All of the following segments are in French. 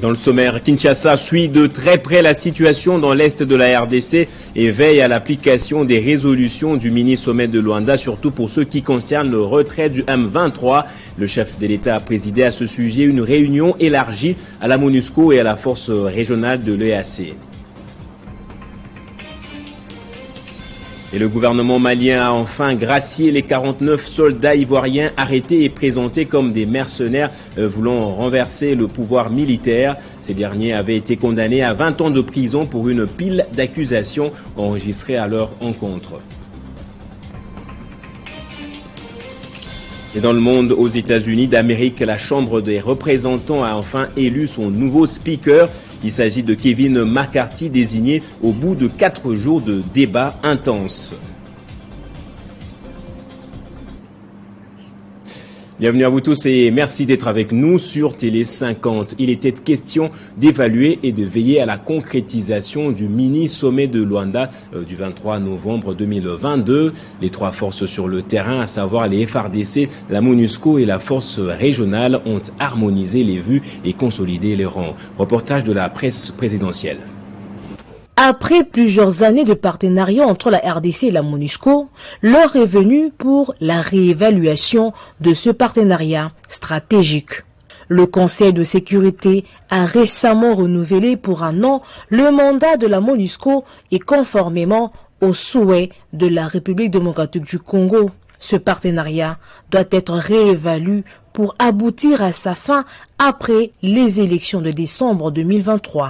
Dans le sommaire, Kinshasa suit de très près la situation dans l'est de la RDC et veille à l'application des résolutions du mini-sommet de Luanda, surtout pour ce qui concerne le retrait du M23. Le chef de l'État a présidé à ce sujet une réunion élargie à la MONUSCO et à la force régionale de l'EAC. Et le gouvernement malien a enfin gracié les 49 soldats ivoiriens arrêtés et présentés comme des mercenaires voulant renverser le pouvoir militaire. Ces derniers avaient été condamnés à 20 ans de prison pour une pile d'accusations enregistrées à leur encontre. Et dans le monde, aux États-Unis d'Amérique, la Chambre des représentants a enfin élu son nouveau speaker. Il s'agit de Kevin McCarthy, désigné au bout de 4 jours de débats intenses. Bienvenue à vous tous et merci d'être avec nous sur Télé 50. Il était question d'évaluer et de veiller à la concrétisation du mini-sommet de Luanda du 23 novembre 2022. Les 3 forces sur le terrain, à savoir les FARDC, la MONUSCO et la force régionale, ont harmonisé les vues et consolidé les rangs. Reportage de la presse présidentielle. Après plusieurs années de partenariat entre la RDC et la MONUSCO, l'heure est venue pour la réévaluation de ce partenariat stratégique. Le Conseil de sécurité a récemment renouvelé pour 1 an le mandat de la MONUSCO et conformément aux souhaits de la République démocratique du Congo. Ce partenariat doit être réévalué pour aboutir à sa fin après les élections de décembre 2023.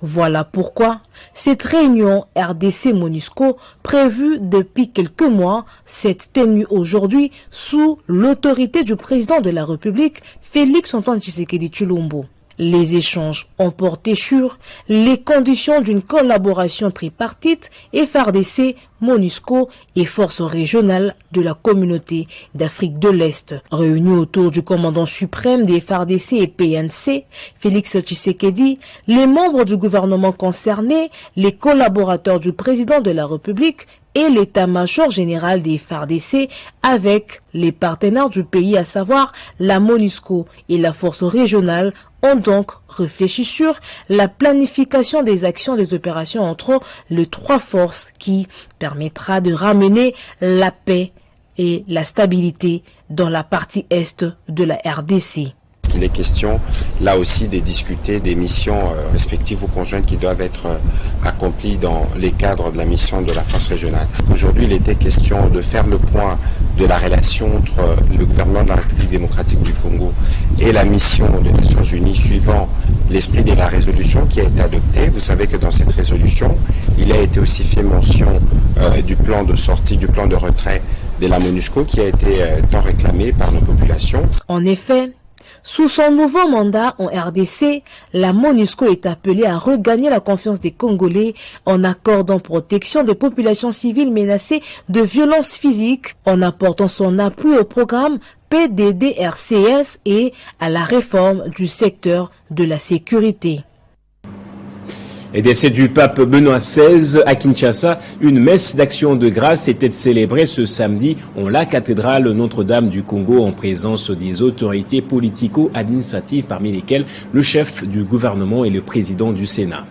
Voilà pourquoi cette réunion RDC-MONUSCO prévue depuis quelques mois s'est tenue aujourd'hui sous l'autorité du président de la République, Félix-Antoine Tshisekedi Tshilombo. Les échanges ont porté sur les conditions d'une collaboration tripartite FARDC, MONUSCO et forces régionales de la communauté d'Afrique de l'Est. Réunis autour du commandant suprême des FARDC et PNC, Félix Tshisekedi, les membres du gouvernement concerné, les collaborateurs du président de la République et l'état-major général des FARDC avec les partenaires du pays, à savoir la MONUSCO et la force régionale, ont donc réfléchi sur la planification des actions des opérations entre les 3 forces qui permettra de ramener la paix et la stabilité dans la partie est de la RDC. Il est question là aussi de discuter des missions respectives ou conjointes qui doivent être accomplies dans les cadres de la mission de la force régionale. Aujourd'hui, il était question de faire le point de la relation entre le gouvernement de la République démocratique du Congo et la mission des Nations Unies suivant l'esprit de la résolution qui a été adoptée. Vous savez que dans cette résolution, il a été aussi fait mention du plan de sortie, du plan de retrait de la MONUSCO qui a été tant réclamé par nos populations. En effet, sous son nouveau mandat en RDC, la MONUSCO est appelée à regagner la confiance des Congolais en accordant protection des populations civiles menacées de violences physiques, en apportant son appui au programme PDDRCS et à la réforme du secteur de la sécurité. Et décès du pape Benoît XVI à Kinshasa, une messe d'action de grâce était célébrée ce samedi en la cathédrale Notre-Dame du Congo en présence des autorités politico-administratives, parmi lesquelles le chef du gouvernement et le président du Sénat.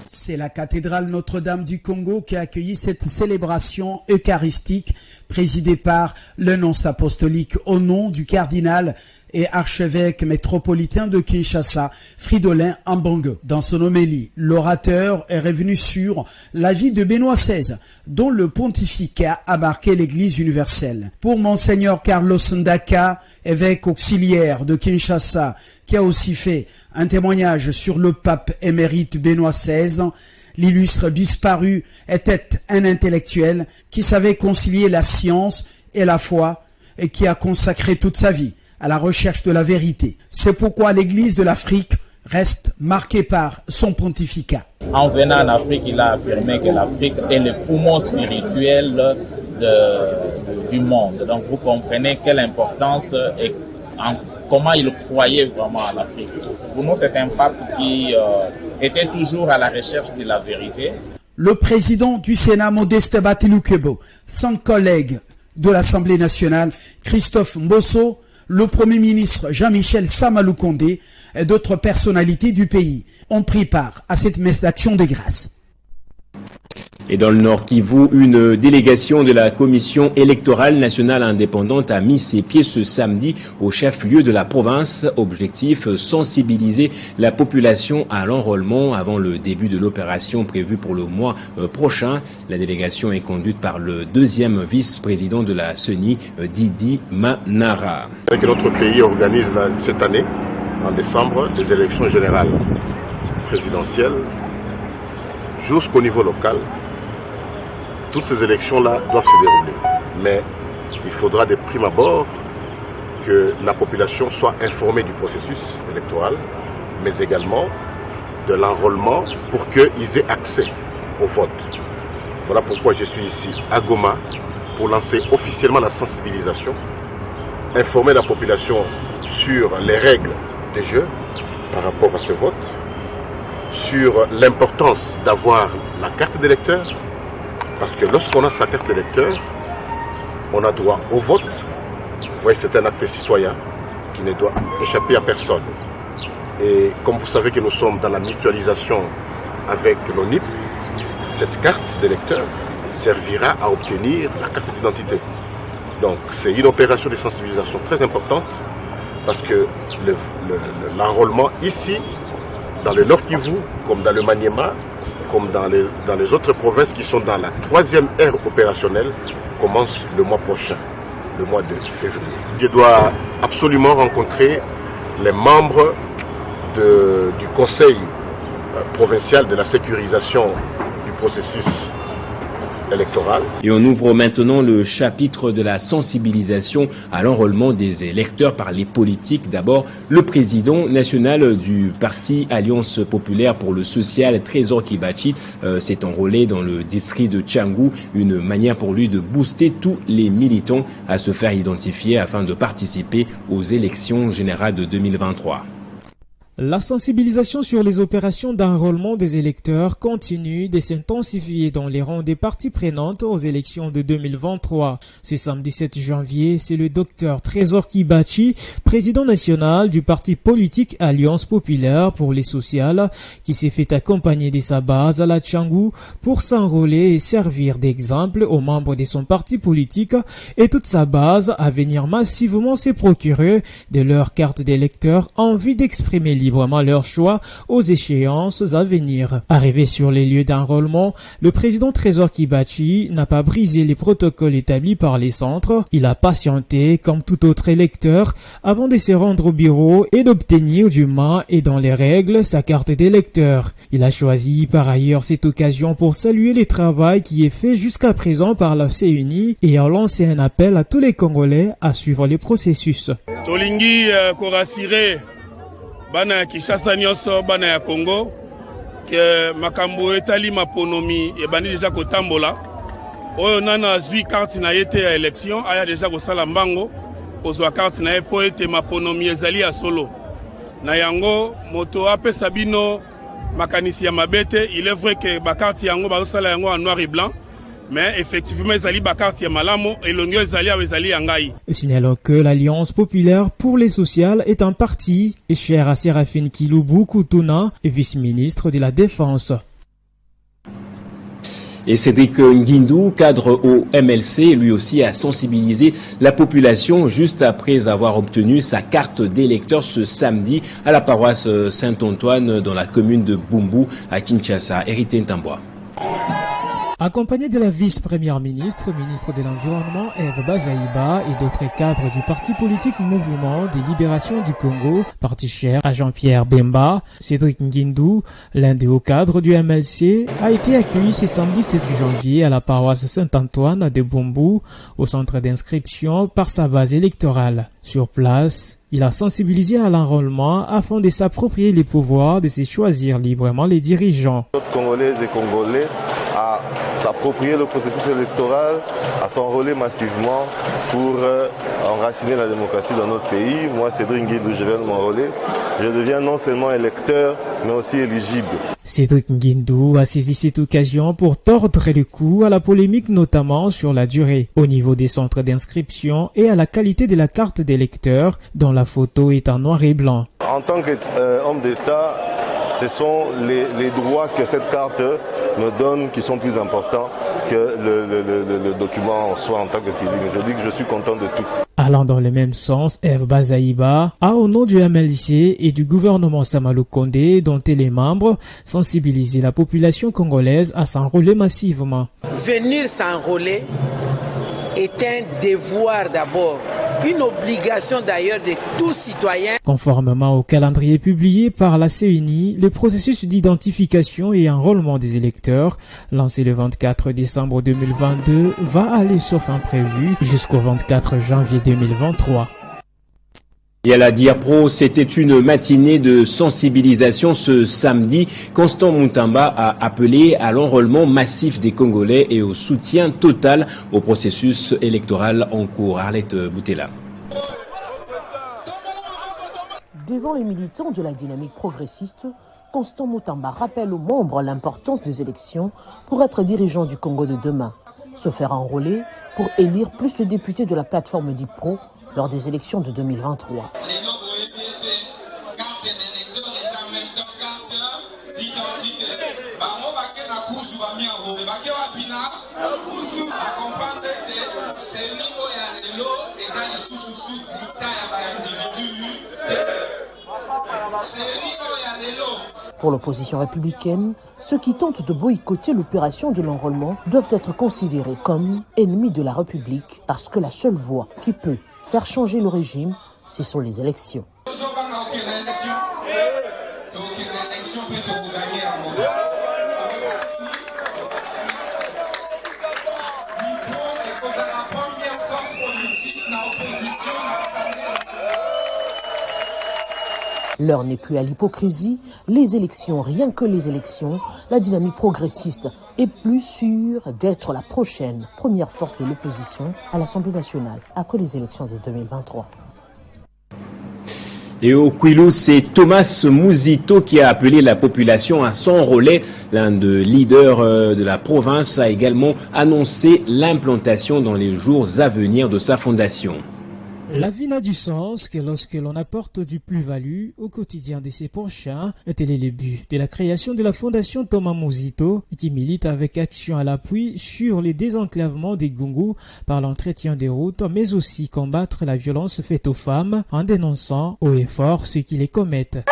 C'est la cathédrale Notre-Dame du Congo qui a accueilli cette célébration eucharistique présidée par le nonce apostolique au nom du cardinal et archevêque métropolitain de Kinshasa, Fridolin Ambongo. Dans son homélie, l'orateur est revenu sur la vie de Benoît XVI, dont le pontificat a marqué l'Église universelle. Pour Monseigneur Carlos Ndaka, évêque auxiliaire de Kinshasa, qui a aussi fait un témoignage sur le pape émérite Benoît XVI, l'illustre disparu était un intellectuel qui savait concilier la science et la foi et qui a consacré toute sa vie à la recherche de la vérité. C'est pourquoi l'Église de l'Afrique reste marquée par son pontificat. En venant en Afrique, il a affirmé que l'Afrique est le poumon spirituel du monde. Donc vous comprenez quelle importance et comment il croyait vraiment à l'Afrique. Pour nous, c'est un pape qui était toujours à la recherche de la vérité. Le président du Sénat, Modeste Batilukebo, son collègue de l'Assemblée nationale, Christophe Mbosso, Le Premier ministre Jean-Michel Sama Lukonde et d'autres personnalités du pays ont pris part à cette messe d'action de grâce. Et dans le Nord Kivu, une délégation de la Commission électorale nationale indépendante a mis ses pieds ce samedi au chef-lieu de la province. Objectif, sensibiliser la population à l'enrôlement avant le début de l'opération prévue pour le mois prochain. La délégation est conduite par le deuxième vice-président de la CENI, Didi Manara. Notre pays organise cette année, en décembre, des élections générales présidentielles jusqu'au niveau local. Toutes ces élections-là doivent se dérouler. Mais il faudra de prime abord que la population soit informée du processus électoral, mais également de l'enrôlement pour qu'ils aient accès au vote. Voilà pourquoi je suis ici à Goma pour lancer officiellement la sensibilisation, informer la population sur les règles des jeux par rapport à ce vote, sur l'importance d'avoir la carte d'électeur, parce que lorsqu'on a sa carte d'électeur, on a droit au vote. Vous voyez, c'est un acte citoyen qui ne doit échapper à personne. Et comme vous savez que nous sommes dans la mutualisation avec l'ONIP, cette carte d'électeur servira à obtenir la carte d'identité. Donc c'est une opération de sensibilisation très importante parce que l'enrôlement ici, dans le Nord Kivu, comme dans le Maniema, comme dans les autres provinces qui sont dans la troisième ère opérationnelle, commence le mois prochain, le mois de février. Je dois absolument rencontrer les membres du Conseil provincial de la sécurisation du processus électoral. Et on ouvre maintenant le chapitre de la sensibilisation à l'enrôlement des électeurs par les politiques. D'abord, le président national du parti Alliance populaire pour le social, Trésor Kibachi, s'est enrôlé dans le district de Tchangou, une manière pour lui de booster tous les militants à se faire identifier afin de participer aux élections générales de 2023. La sensibilisation sur les opérations d'enrôlement des électeurs continue de s'intensifier dans les rangs des parties prenantes aux élections de 2023. Ce samedi 7 janvier, c'est le docteur Trésor Kibachi, président national du parti politique Alliance populaire pour les sociales, qui s'est fait accompagner de sa base à la Tchangou pour s'enrôler et servir d'exemple aux membres de son parti politique et toute sa base à venir massivement se procurer de leur carte d'électeur en vue d'exprimer librement leur choix aux échéances à venir. Arrivé sur les lieux d'enrôlement, le président Trésor Kibachi n'a pas brisé les protocoles établis par les centres. Il a patienté comme tout autre électeur avant de se rendre au bureau et d'obtenir dûment et dans les règles sa carte d'électeur. Il a choisi par ailleurs cette occasion pour saluer le travail qui est fait jusqu'à présent par la CENI et a lancé un appel à tous les Congolais à suivre les processus. Tolingi korasire bana ya Kinshasa nyonso bana ya Congo ke makambo etali maponomi ebandi deja kotambola oyo nana azwi carte na yete ya élection aya deja kosala mbango kozwa carte na ye po ete maponomi ezali ya solo na yango moto apesa bino makanisi ya mabete. Il est vrai que bakarte yango bazosala yango en noir et blanc, mais effectivement ezali bakarte ya malamo elongo ezali awezali yangai. Signalons que l'Alliance populaire pour les sociales est un parti cher à Séraphine Kilubu Kutuna, vice-ministre de la Défense. Et Cédric Nguindou, cadre au MLC, lui aussi a sensibilisé la population juste après avoir obtenu sa carte d'électeur ce samedi à la paroisse Saint-Antoine dans la commune de Bumbu à Kinshasa. Hérité Ntamboa. Accompagné de la vice-première ministre, ministre de l'Environnement Eve Bazaïba et d'autres cadres du parti politique Mouvement de Libération du Congo, parti cher à Jean-Pierre Bemba, Cédric Nguindou, l'un des hauts cadres du MLC, a été accueilli ce samedi 7 janvier à la paroisse Saint-Antoine de Bumbu, au centre d'inscription par sa base électorale. Sur place, il a sensibilisé à l'enrôlement afin de s'approprier les pouvoirs de se choisir librement les dirigeants. Congolaises et Congolais à s'approprier le processus électoral, à s'enrôler massivement pour enraciner la démocratie dans notre pays. Moi, Cédric Nguindou, je viens de m'enrôler je deviens non seulement électeur, mais aussi éligible. Cédric Nguindou a saisi cette occasion pour tordre le cou à la polémique, notamment sur la durée, au niveau des centres d'inscription et à la qualité de la carte d'électeur, dont la photo est en noir et blanc. En tant qu'homme d'État, ce sont les droits que cette carte me donne qui sont plus importants que le document en soi en tant que physique. Je dis que je suis content de tout. Allant dans le même sens, Eve Bazaïba a, au nom du MLC et du gouvernement Samalou Kondé, dont elle est membre, sensibilisé la population congolaise à s'enrôler massivement. Venir s'enrôler est un devoir d'abord, une obligation d'ailleurs de tout citoyen. Conformément au calendrier publié par la CENI, le processus d'identification et enrôlement des électeurs, lancé le 24 décembre 2022, va aller sauf imprévu jusqu'au 24 janvier 2023. Et à la Diapro, c'était une matinée de sensibilisation ce samedi. Constant Moutamba a appelé à l'enrôlement massif des Congolais et au soutien total au processus électoral en cours. Arlette Boutella. Devant les militants de la dynamique progressiste, Constant Moutamba rappelle aux membres l'importance des élections pour être dirigeant du Congo de demain. Se faire enrôler pour élire plus de députés de la plateforme DIPRO lors des élections de 2023. Pour l'opposition républicaine, ceux qui tentent de boycotter l'opération de l'enrôlement doivent être considérés comme ennemis de la République parce que la seule voie qui peut faire changer le régime, ce sont les élections. L'heure n'est plus à l'hypocrisie, les élections, rien que les élections, la dynamique progressiste est plus sûre d'être la prochaine première force de l'opposition à l'Assemblée nationale après les élections de 2023. Et au Kwilu, c'est Thomas Mouzito qui a appelé la population à s'enrôler. L'un des leaders de la province a également annoncé l'implantation dans les jours à venir de sa fondation. La vie n'a du sens que lorsque l'on apporte du plus-value au quotidien de ses prochains. Tel est le but de la création de la fondation Thomas Mouzito, qui milite avec action à l'appui sur les désenclavements des Gungu par l'entretien des routes, mais aussi combattre la violence faite aux femmes en dénonçant haut et fort ceux qui les commettent.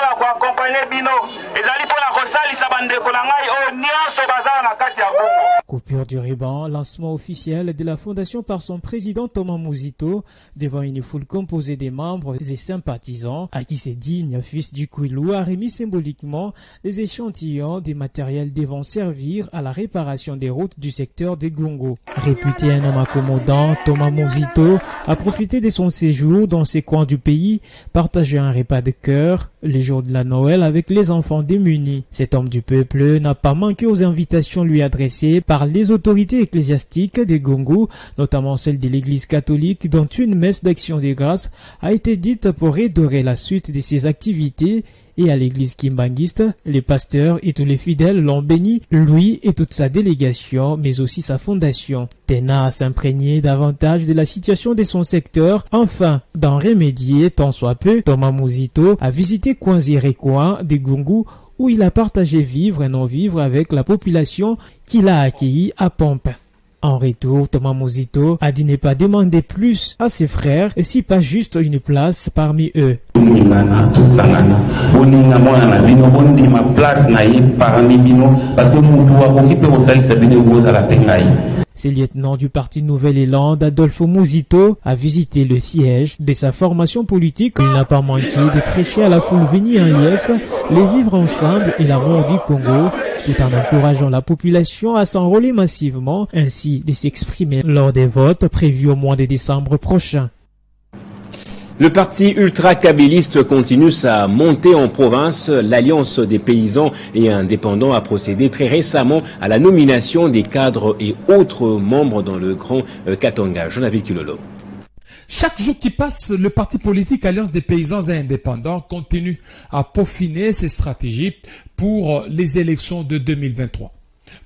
Coupure du ruban, lancement officiel de la fondation par son président Thomas Mouzito devant une foule composée des membres et sympathisants à qui ce digne fils du Kwilu a remis symboliquement des échantillons des matériels devant servir à la réparation des routes du secteur des Gungu. Réputé un homme accommodant, Thomas Mouzito a profité de son séjour dans ces coins du pays, partagé un repas de cœur les jours de la Noël avec les enfants démunis. Cet homme du peuple n'a pas manqué aux invitations lui adressées par les autorités ecclésiastiques des Gungu, notamment celle de l'église catholique, dont une messe d'action des grâces a été dite pour redorer la suite de ses activités. Et à l'église kimbanguiste, les pasteurs et tous les fidèles l'ont béni, lui et toute sa délégation, mais aussi sa fondation. Tenant à s'imprégner davantage de la situation de son secteur, enfin, d'en remédier tant soit peu, Thomas Mouzito a visité coins et recoins des Gungu où il a partagé vivre et non-vivre avec la population qu'il a accueillie à Pompe. En retour, Thomas Mouzito a dit ne pas demander plus à ses frères, et si pas juste une place parmi eux. Ce lieutenant du parti Nouvelle-Élande, Adolfo Mouzito, a visité le siège de sa formation politique. Il n'a pas manqué de prêcher à la foule venue en liesse les vivre ensemble et l'amour du Congo, tout en encourageant la population à s'enrôler massivement, ainsi de s'exprimer lors des votes prévus au mois de décembre prochain. Le parti ultra-kabyliste continue sa montée en province. L'Alliance des paysans et indépendants a procédé très récemment à la nomination des cadres et autres membres dans le Grand Katanga. Jean-David Kilolo. Chaque jour qui passe, le parti politique Alliance des paysans et indépendants continue à peaufiner ses stratégies pour les élections de 2023.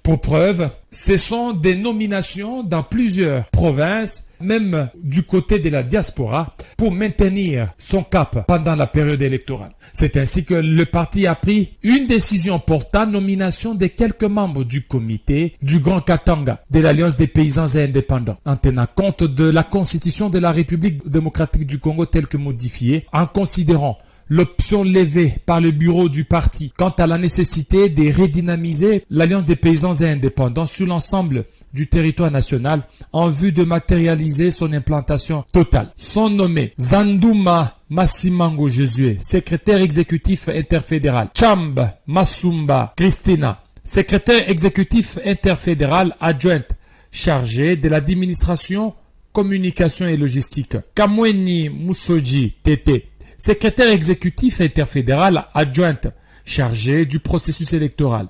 Pour preuve, ce sont des nominations dans plusieurs provinces, même du côté de la diaspora, pour maintenir son cap pendant la période électorale. C'est ainsi que le parti a pris une décision portant nomination de quelques membres du comité du Grand Katanga de l'Alliance des paysans et indépendants, en tenant compte de la Constitution de la République démocratique du Congo telle que modifiée, en considérant l'option levée par le bureau du parti quant à la nécessité de redynamiser l'Alliance des paysans et indépendants sur l'ensemble du territoire national en vue de matérialiser son implantation totale. Sont nommés Zandouma Massimango Josué, secrétaire exécutif interfédéral, Chamb Masumba Christina, secrétaire exécutif interfédéral adjointe chargée de l'administration, communication et logistique, Kamweni Moussoji Tété, secrétaire exécutif interfédéral adjointe chargée du processus électoral.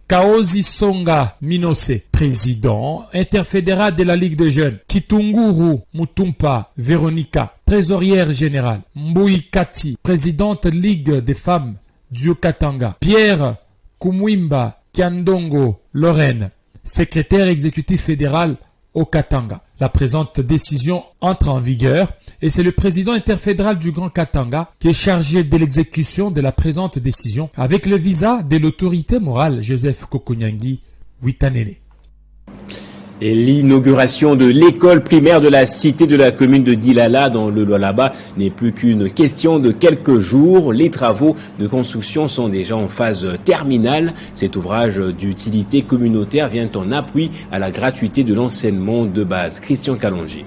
Kaozi Songa Minose, président interfédéral de la Ligue des jeunes. Kitunguru Mutumpa Véronica, trésorière générale. Mbui Kati, présidente Ligue des femmes du Katanga. Pierre Kumwimba Kiandongo Lorraine, secrétaire exécutif fédéral au Katanga. La présente décision entre en vigueur et c'est le président interfédéral du Grand Katanga qui est chargé de l'exécution de la présente décision avec le visa de l'autorité morale Joseph Kokonyangi Witanene. Et l'inauguration de l'école primaire de la cité de la commune de Dilala dans le Lualaba n'est plus qu'une question de quelques jours. Les travaux de construction sont déjà en phase terminale. Cet ouvrage d'utilité communautaire vient en appui à la gratuité de l'enseignement de base. Christian Kalonji.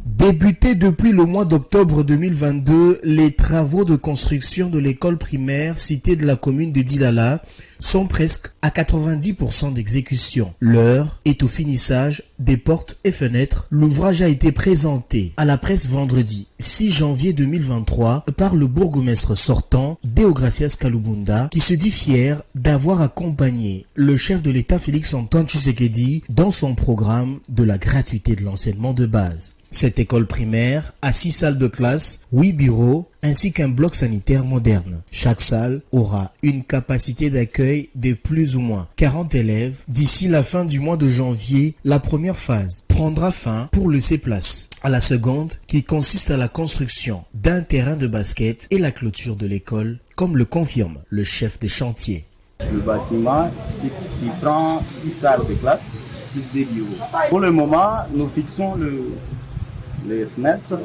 Débutés depuis le mois d'octobre 2022, les travaux de construction de l'école primaire cité de la commune de Dilala sont presque à 90% d'exécution. L'heure est au finissage des portes et fenêtres. L'ouvrage a été présenté à la presse vendredi 6 janvier 2023 par le bourgmestre sortant Deogracias Kalubunda qui se dit fier d'avoir accompagné le chef de l'État Félix Antoine Tshisekedi dans son programme de la gratuité de l'enseignement de base. Cette école primaire a 6 salles de classe, 8 bureaux, ainsi qu'un bloc sanitaire moderne. Chaque salle aura une capacité d'accueil de plus ou moins 40 élèves. D'ici la fin du mois de janvier, la première phase prendra fin pour le C-Place. À la seconde, qui consiste à la construction d'un terrain de basket et la clôture de l'école, comme le confirme le chef des chantiers. Le bâtiment qui prend 6 salles de classe, plus des bureaux. Pour le moment, nous fixons les fenêtres,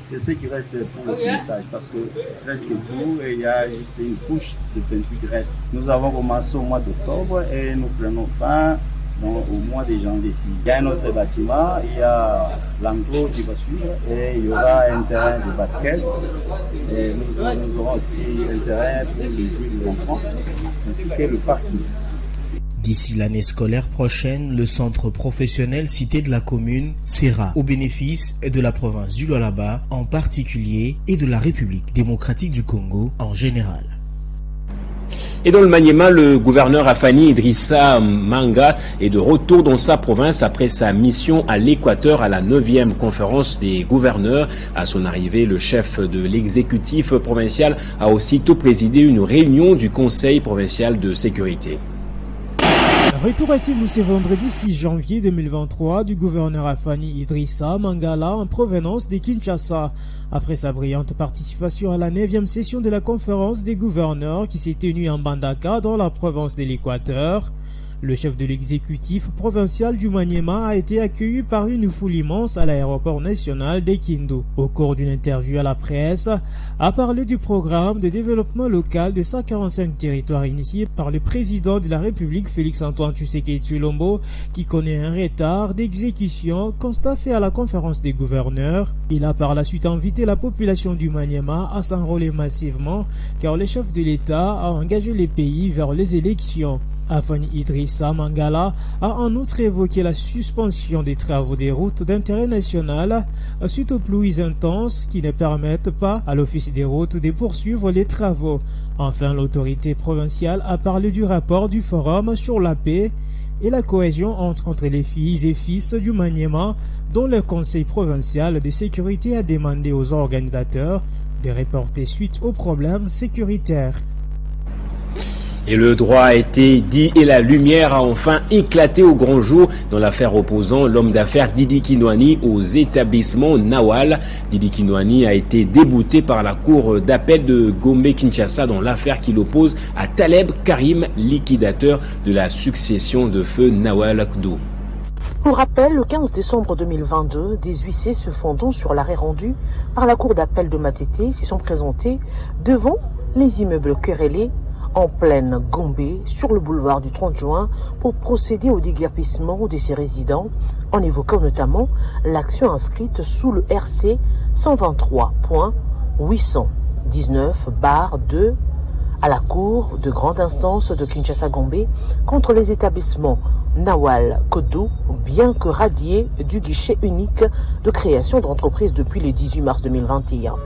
c'est ce qui reste pour le finissage parce que presque tout, il y a juste une couche de peinture qui reste. Nous avons commencé au mois d'octobre et nous prenons fin au mois de janvier. Il y a un autre bâtiment, il y a l'enclos qui va suivre et il y aura un terrain de basket et nous aurons aussi un terrain pour les jeux des enfants ainsi que le parking. D'ici l'année scolaire prochaine, le centre professionnel cité de la commune sera au bénéfice de la province du Lualaba en particulier et de la République démocratique du Congo en général. Et dans le Maniema, le gouverneur Afani Idrissa Manga est de retour dans sa province après sa mission à l'Équateur à la 9e conférence des gouverneurs. À son arrivée, le chef de l'exécutif provincial a aussitôt présidé une réunion du Conseil provincial de sécurité. Retour à Kindu ce vendredi 6 janvier 2023 du gouverneur Afani Idrissa Mangala en provenance de Kinshasa. Après sa brillante participation à la 9e session de la conférence des gouverneurs qui s'est tenue en Bandaka dans la province de l'Équateur, le chef de l'exécutif provincial du Maniema a été accueilli par une foule immense à l'aéroport national de Kindu. Au cours d'une interview à la presse, a parlé du programme de développement local de 145 territoires initié par le président de la République Félix Antoine Tshisekedi Tshilombo qui connaît un retard d'exécution constat fait à la conférence des gouverneurs. Il a par la suite invité la population du Maniema à s'enrôler massivement car le chef de l'État a engagé les pays vers les élections. Afani Idrissa Mangala a en outre évoqué la suspension des travaux des routes d'intérêt national suite aux pluies intenses qui ne permettent pas à l'Office des routes de poursuivre les travaux. Enfin, l'autorité provinciale a parlé du rapport du Forum sur la paix et la cohésion entre les filles et fils du Maniema, dont le Conseil provincial de sécurité a demandé aux organisateurs de reporter suite aux problèmes sécuritaires. Et le droit a été dit et la lumière a enfin éclaté au grand jour dans l'affaire opposant l'homme d'affaires Didi Kinwani aux établissements Nawal. Didi Kinwani a été débouté par la cour d'appel de Gombe-Kinshasa dans l'affaire qui l'oppose à Taleb Karim, liquidateur de la succession de feu Nawal Kdo. Pour rappel, le 15 décembre 2022, des huissiers se fondant sur l'arrêt rendu par la cour d'appel de Matete s'y sont présentés devant les immeubles querellés en pleine Gombe, sur le boulevard du 30 juin, pour procéder au déguerpissement de ses résidents, en évoquant notamment l'action inscrite sous le RC 123.819/2 à la Cour de grande instance de Kinshasa-Gombe contre les établissements Nawal Kodou, bien que radiés du guichet unique de création d'entreprise depuis le 18 mars 2021.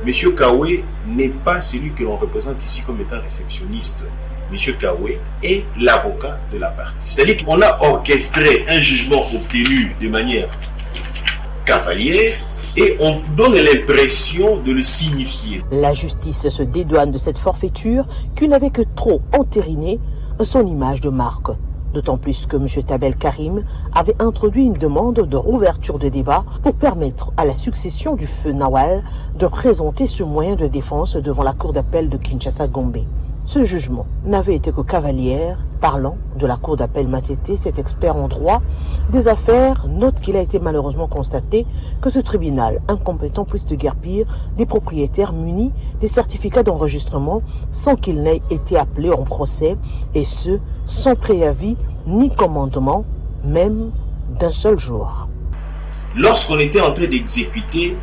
Monsieur Kawé n'est pas celui que l'on représente ici comme étant réceptionniste. Monsieur Kawé est l'avocat de la partie. C'est-à-dire qu'on a orchestré un jugement obtenu de manière cavalière et on vous donne l'impression de le signifier. La justice se dédouane de cette forfaiture qui n'avait que trop entériné son image de marque. D'autant plus que M. Tabel Karim avait introduit une demande de rouverture de débat pour permettre à la succession du feu Nawal de présenter ce moyen de défense devant la cour d'appel de Kinshasa-Gombe. Ce jugement n'avait été que cavalière. Parlant de la cour d'appel Matete, cet expert en droit des affaires note qu'il a été malheureusement constaté que ce tribunal incompétent puisse déguerpir des propriétaires munis des certificats d'enregistrement sans qu'ils n'aient été appelés en procès, et ce, sans préavis ni commandement, même d'un seul jour. Lorsqu'on était en train d'exécuter,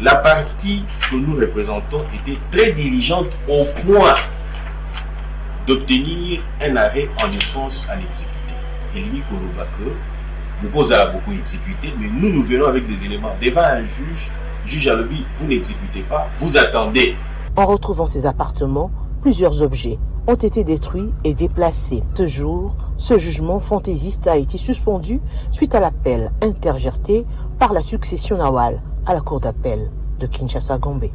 la partie que nous représentons était très diligente au point d'obtenir un arrêt en défense à l'exécuter. Et lui, Kolobake, nous a beaucoup exécuté, mais nous venons avec des éléments devant un juge à lui, vous n'exécutez pas, vous attendez. En retrouvant ces appartements, plusieurs objets ont été détruits et déplacés. Ce jour, ce jugement fantaisiste a été suspendu suite à l'appel interjeté par la succession Nawal à la cour d'appel de Kinshasa-Gombe.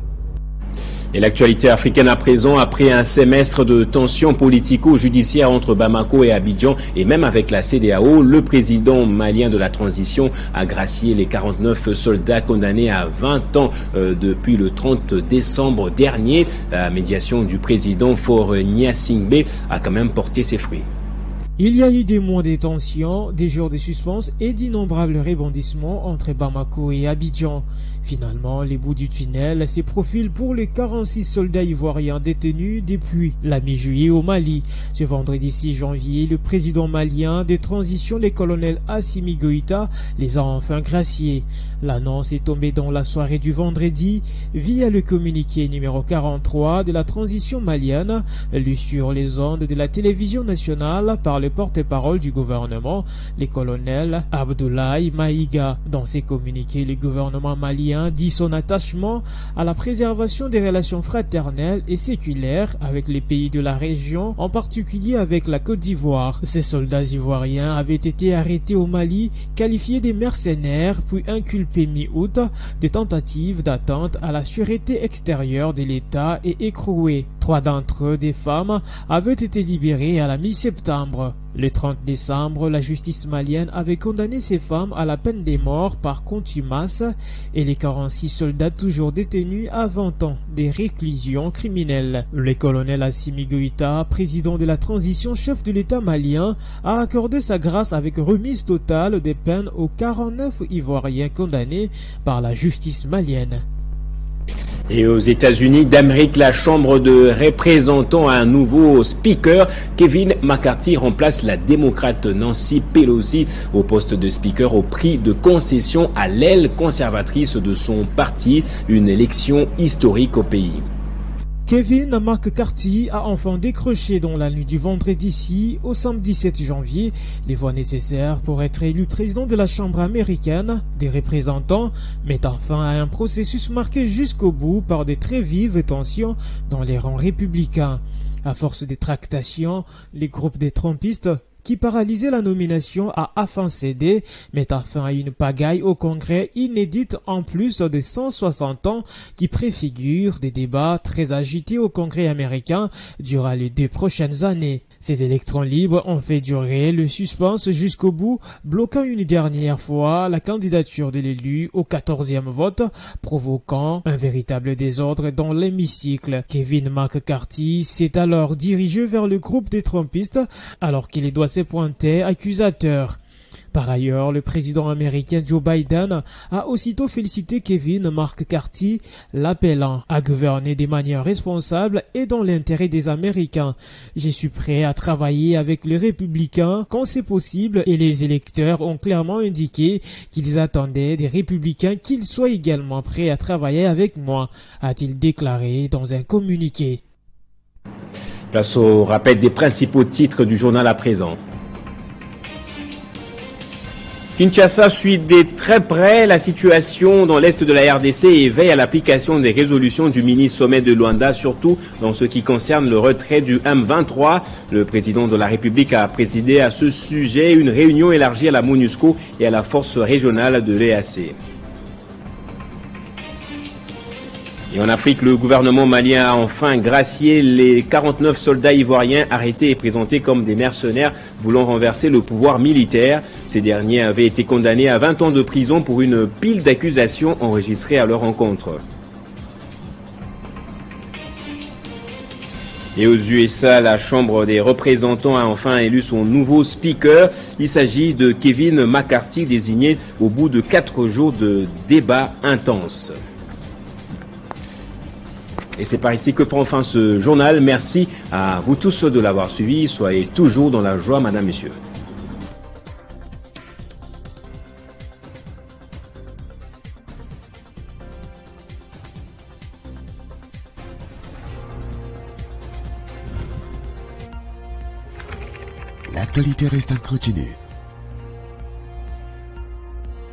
Et l'actualité africaine à présent, après un semestre de tensions politico-judiciaires entre Bamako et Abidjan, et même avec la CEDEAO, le président malien de la transition a gracié les 49 soldats condamnés à 20 ans depuis le 30 décembre dernier. La médiation du président Faure Gnassingbé a quand même porté ses fruits. Il y a eu des mois de tensions, des jours de suspense et d'innombrables rebondissements entre Bamako et Abidjan. Finalement, les bouts du tunnel se profilent pour les 46 soldats ivoiriens détenus depuis la mi-juillet au Mali. Ce vendredi 6 janvier, le président malien de transition, le colonel Assimi Goïta, les a enfin graciés. L'annonce est tombée dans la soirée du vendredi via le communiqué numéro 43 de la transition malienne, lu sur les ondes de la télévision nationale par le porte-parole du gouvernement, le colonel Abdoulaye Maïga. Dans ses communiqués, le gouvernement malien dit son attachement à la préservation des relations fraternelles et séculaires avec les pays de la région, en particulier avec la Côte d'Ivoire. Ces soldats ivoiriens avaient été arrêtés au Mali, qualifiés de mercenaires, puis inculpés mi-août de tentatives d'atteinte à la sûreté extérieure de l'État et écroués. 3 d'entre eux, des femmes, avaient été libérés à la mi-septembre. Le 30 décembre, la justice malienne avait condamné ces femmes à la peine de mort par contumace et les 46 soldats toujours détenus à 20 ans de réclusion criminelle. Le colonel Assimi Goïta, président de la transition, chef de l'État malien, a accordé sa grâce avec remise totale des peines aux 49 Ivoiriens condamnés par la justice malienne. Et aux États-Unis d'Amérique, la Chambre de représentants a un nouveau speaker. Kevin McCarthy remplace la démocrate Nancy Pelosi au poste de speaker au prix de concession à l'aile conservatrice de son parti, une élection historique au pays. Kevin McCarthy a enfin décroché dans la nuit du vendredi 6 au samedi 7 janvier les voix nécessaires pour être élu président de la Chambre américaine des représentants, mettant fin à un processus marqué jusqu'au bout par des très vives tensions dans les rangs républicains. À force des tractations, les groupes des trumpistes qui paralysait la nomination a enfin cédé, mettant fin à une pagaille au Congrès inédite en plus de 160 ans qui préfigure des débats très agités au Congrès américain durant les 2 prochaines années. Ces électrons libres ont fait durer le suspense jusqu'au bout, bloquant une dernière fois la candidature de l'élu au 14e vote, provoquant un véritable désordre dans l'hémicycle. Kevin McCarthy s'est alors dirigé vers le groupe des Trumpistes alors qu'il doit se pointer accusateur. Par ailleurs, le président américain Joe Biden a aussitôt félicité Kevin McCarthy, l'appelant à gouverner de manière responsable et dans l'intérêt des Américains. Je suis prêt à travailler avec les républicains quand c'est possible et les électeurs ont clairement indiqué qu'ils attendaient des républicains qu'ils soient également prêts à travailler avec moi, a-t-il déclaré dans un communiqué. Place au rappel des principaux titres du journal à présent. Kinshasa suit de très près la situation dans l'est de la RDC et veille à l'application des résolutions du mini-sommet de Luanda, surtout dans ce qui concerne le retrait du M23. Le président de la République a présidé à ce sujet une réunion élargie à la MONUSCO et à la force régionale de l'EAC. Et en Afrique, le gouvernement malien a enfin gracié les 49 soldats ivoiriens arrêtés et présentés comme des mercenaires voulant renverser le pouvoir militaire. Ces derniers avaient été condamnés à 20 ans de prison pour une pile d'accusations enregistrées à leur encontre. Et aux USA, la Chambre des représentants a enfin élu son nouveau speaker. Il s'agit de Kevin McCarthy, désigné au bout de 4 jours de débats intenses. Et c'est par ici que prend fin ce journal. Merci à vous tous de l'avoir suivi. Soyez toujours dans la joie, madame, messieurs. L'actualité reste incontinue.